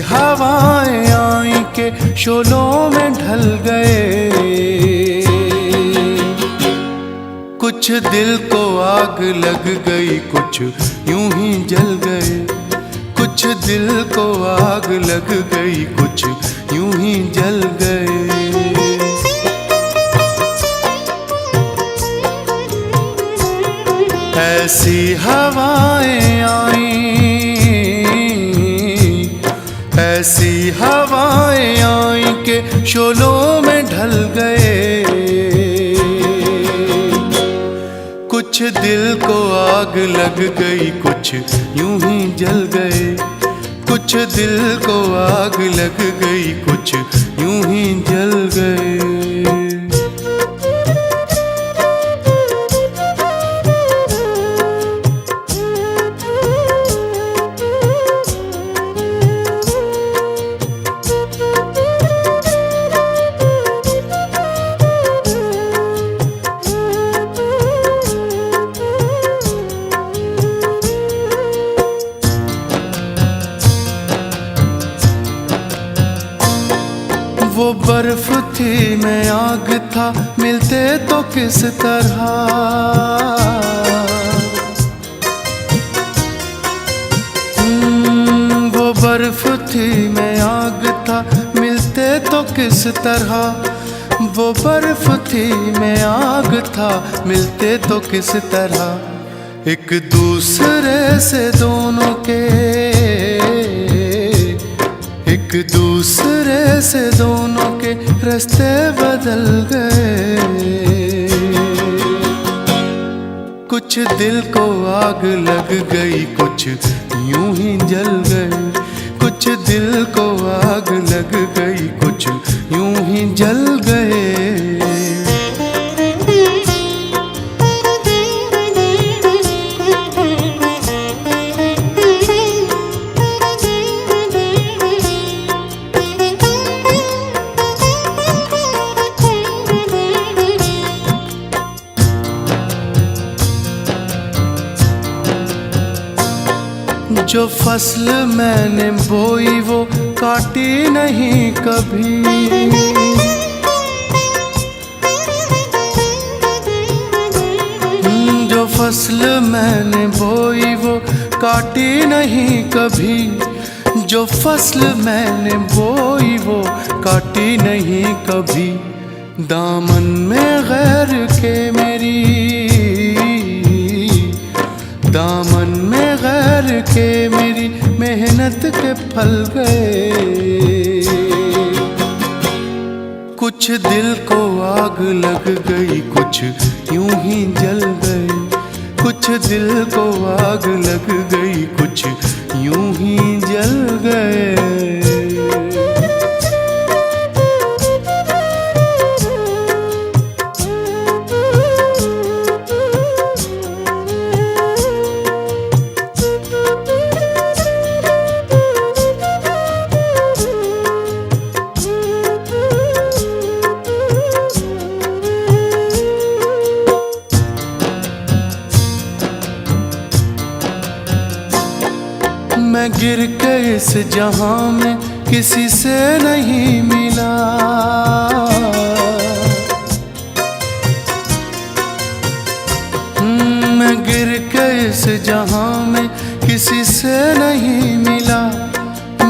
हवाएं आई के शोलों में ढल गए। कुछ दिल को आग लग गई, कुछ यूं ही जल गए। कुछ दिल को आग लग गई, कुछ यूं ही जल गए। ऐसी हवाएं आई, ऐसी हवाएं आई के शोलों में ढल गए। कुछ दिल को आग लग गई, कुछ यूं ही जल गए। कुछ दिल को आग लग गई, कुछ यूं ही जल गए। वो बर्फ थी मैं आग था, मिलते तो किस तरह। वो बर्फ थी मैं आग था, मिलते तो किस तरह। वो बर्फ थी मैं आग था, मिलते तो किस तरह। एक दूसरे से दोनों के, एक दूसरे से दोनों के रास्ते बदल गए। कुछ दिल को आग लग गई, कुछ यूं ही जल गए। कुछ दिल को आग लग गई, कुछ यूं ही जल गए। जो फसल मैंने बोई वो काटी नहीं कभी। जो फसल मैंने बोई वो काटी नहीं कभी। जो फसल मैंने बोई वो काटी नहीं कभी। दामन में गैर के मेरी, दामन में गैर के मेरी मेहनत के फल गए। कुछ दिल को आग लग गई, कुछ यूं ही जल गए। कुछ दिल को आग लग गई, कुछ यूं ही जल गए। मैं गिर के इस जहां में किसी से नहीं मिला। मैं गिर के इस जहां में किसी से नहीं मिला।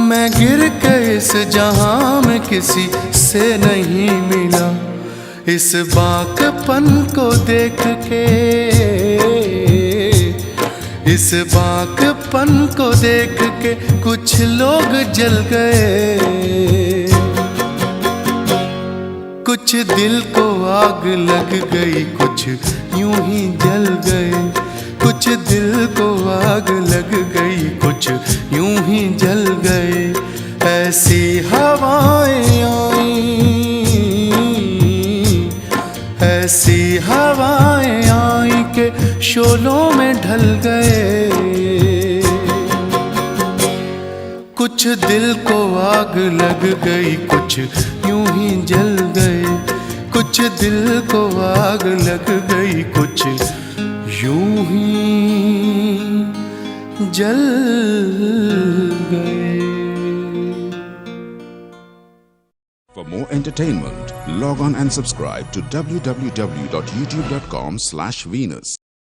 मैं गिर के इस जहां में किसी से नहीं मिला। इस बाकपन को देख के, इस बाकपन को देख के कुछ लोग जल गए। कुछ दिल को आग लग गई, कुछ यूं ही जल गए। कुछ दिल को आग लग गई, कुछ यूं ही जल गए। ऐसी हवाएं आई, ऐसी हवाएं आई के शोलों में ढल गए। कुछ दिल को आग लग गई, कुछ यूं ही जल गए। कुछ दिल को आग लग गई, कुछ यूं ही जल गए। entertainment. Log on and subscribe to www.youtube.com/Venus.